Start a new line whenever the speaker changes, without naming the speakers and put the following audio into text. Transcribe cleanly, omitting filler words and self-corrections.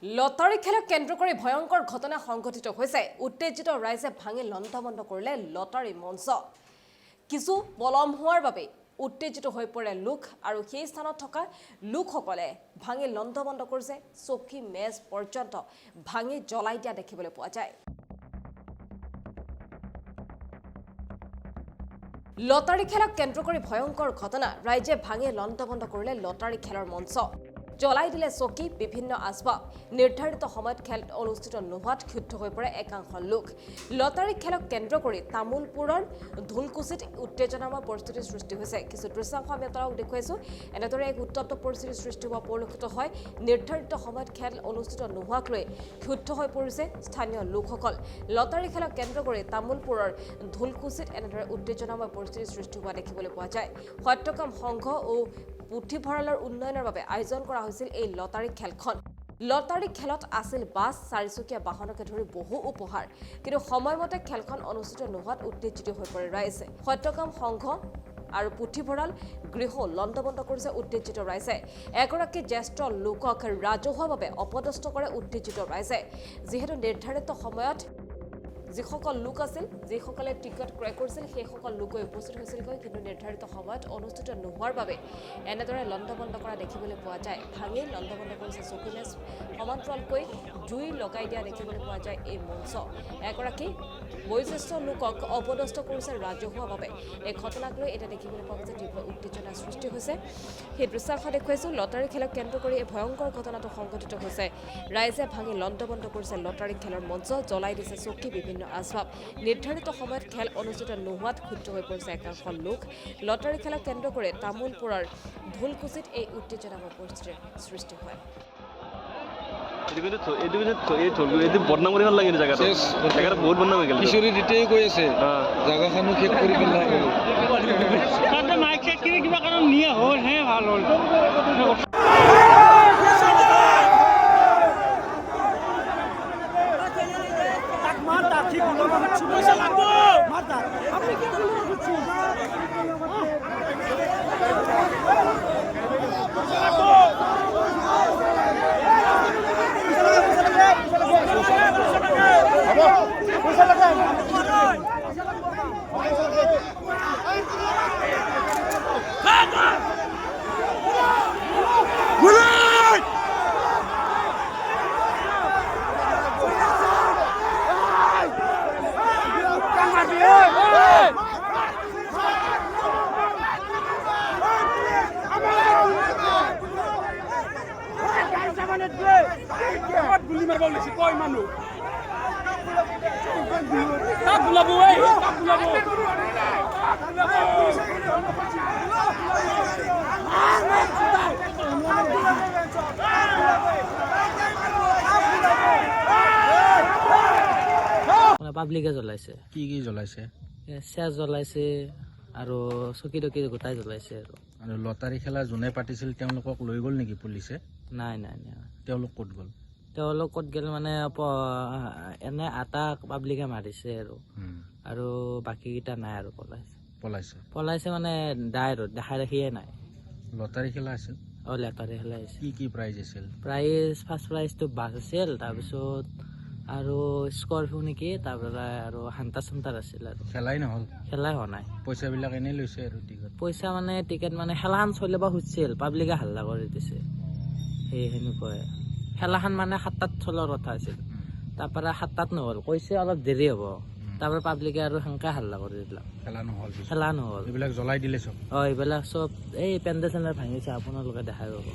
Lottery খেলক কেন্দ্ৰ কৰি ভয়ংকৰ ঘটনা সংঘটিত হৈছে। উত্তেজিত ৰাইজে ভাঙি লণ্ডভণ্ড কৰিলে লটাৰী মঞ্চ। কিছু পলম হোৱাৰ বাবে উত্তেজিত হৈ পৰে লোক আৰু সেই স্থানত থকা লোকসকলে ভাঙি লণ্ডভণ্ড কৰিছে। চকী মেজ পৰ্যন্ত ভাঙি জ্বলাই দিয়া দেখিবলৈ পোৱা যায়। লটাৰী খেলক কেন্দ্ৰ কৰি ভয়ংকৰ ঘটনা ৰাইজে ভাঙি লণ্ডভণ্ড কৰিলে লটাৰী খেলৰ মঞ্চ। জ্বলাই দিলে চকী, বিভিন্ন আচবাব। নিৰ্ধাৰিত সময়ত খেল অনুষ্ঠিত নোহোৱাত ক্ষুব্ধ হৈ পৰে একাংশ লোক। লটাৰী খেলক কেন্দ্ৰ কৰি তামোলপুৰৰ ঢোলকুচিত উত্তেজনাময় পৰিস্থিতিৰ সৃষ্টি হৈছে। কিছু দৃশ্যাংশ আমি আপোনালোকক দেখুৱাইছো। এনেদৰে এক উত্তপ্ত পৰিস্থিতিৰ সৃষ্টি হোৱা পৰিলক্ষিত হয়। নিৰ্ধাৰিত সময়ত খেল অনুষ্ঠিত নোহোৱাক লৈ ক্ষুব্ধ হৈ পৰিছে স্থানীয় লোকসকল। লটাৰী খেলক কেন্দ্ৰ কৰি তামোলপুৰৰ ঢোলকুচিত এনেদৰে উত্তেজনাময় পৰিস্থিতিৰ সৃষ্টি হোৱা দেখিবলৈ পোৱা যায়। সত্যকাম সংঘ ও পুথিভঁৰালৰ উন্নয়নৰ বাবে আয়োজন কৰা হৈছিল এই লটাৰী খেলখন। লটাৰী খেলত আছিল বাছ, চাৰিচকীয়া বাহনকে ধৰি বহু উপহাৰ। কিন্তু সময়মতে খেলখন অনুষ্ঠিত নোহোৱাত উত্তেজিত হৈ পৰে ৰাইজে। সত্যকাম সংঘ আৰু পুথিভঁৰাল গৃহ লণ্ডভণ্ড কৰিছে উত্তেজিত ৰাইজে। এগৰাকী জ্যেষ্ঠ লোকক ৰাজহুৱাভাৱে অপদস্থ কৰে উত্তেজিত ৰাইজে। যিহেতু নিৰ্ধাৰিত সময়ত যিসকল লোক আছিল, যিসকলে টিকট ক্ৰয় কৰিছিল, সেইসকল লোক উপস্থিত হৈছিলগৈ, কিন্তু নিৰ্ধাৰিত সময়ত অনুষ্ঠিত নোহোৱাৰ বাবে এনেদৰে লণ্ডভণ্ড কৰা দেখিবলৈ পোৱা যায়। ভাঙি লণ্ডভণ্ড কৰিছে চকী মেজ, সমান্তৰালকৈ জুই লগাই দিয়া দেখিবলৈ পোৱা যায় এই মঞ্চ। এগৰাকী বয়োজ্যেষ্ঠ লোকক অপদস্থ কৰিছে ৰাজহুৱাভাৱে। এই ঘটনাক লৈ এতিয়া দেখিবলৈ পোৱা গৈছে তীব্ৰ উত্তেজনাৰ সৃষ্টি হৈছে। সেই দৃশ্যাংশ দেখুৱাইছোঁ। লটাৰী খেলক কেন্দ্ৰ কৰি এই ভয়ংকৰ ঘটনাটো সংঘটিত হৈছে। ৰাইজে ভাঙি লণ্ডভণ্ড কৰিছে লটাৰী খেলৰ মঞ্চ, জ্বলাই দিছে চকী, বিভিন্ন আচবাব। নিৰ্ধাৰিত সময়ত খেল অনুষ্ঠিত নোহোৱাত ক্ষুব্ধ হৈ পৰিছে একাংশ লোক। লটাৰী খেলক কেন্দ্ৰ কৰি তামোলপুৰৰ ঢোলকুচিত এই উত্তেজনাময় পৰিস্থিতিৰ সৃষ্টি হয়।
বদনাম কৰি ভাল লাগে জেগাটো বহুত বদনাম হৈ গ'ল।
কিশোৰী দ্বিতীয় কৈ আছে জেগাখনো শেষ কৰি পেলাই
কিবা কাৰণ নিয়া হ'ল হে ভাল হ'ল।
পাব্লিকে জ্বলাইছে।
কি জ্বলাইছে?
চেয়াৰ জ্বলাইছে আৰু চকী টকী গোটাই জ্বলাইছে।
আৰু লটাৰী খেলা যোনে পাতিছিল তেওঁলোকক লৈ গ'ল নেকি পুলিচে?
নাই।
তেওঁলোক ক'ত গ'ল?
তেওঁলোক ক'ত গ'ল মানে এনে আটা পাব্লিকে মাৰিছে আৰু বাকীকেইটা নাই আৰু পলাইছে মানে দেখাই ৰাখিয়ে নাই।
লটাৰী খেলা আছিল?
লটাৰী খেলা আছিল।
কি প্ৰাইজ আছিল?
ফাৰ্ষ্ট প্ৰাইজটো বাছ আছিল, তাৰপিছত আৰু স্কৰপিঅ নেকি, তাৰপৰা আৰু হান্তাৰ আছিল। আৰু খেলাই হোৱা নাই।
পইচাবিলাক এনেই লৈছে আৰু
পইচা মানে টিকেট মানে খেলাখন চলিব খুজিছিল, পাব্লিকে হাল্লা কৰি দিছে। সেনেকুৱাই খেলাখন মানে 7টাত চলোৱাৰ কথা আছিল, তাৰপৰা 7টাত নহ'ল, কৈছে অলপ দেৰি হ'ব। তাৰপৰা পাব্লিকে আৰু সেনেকৈ হাল্লা কৰি দিলাক। খেলা নহ'ল।
এইবিলাক জ্বলাই দিলে চব?
এইবিলাক চব এই পেণ্ডেল চেণ্ডেল ভাঙিছে, আপোনালোকে দেখাই পাব।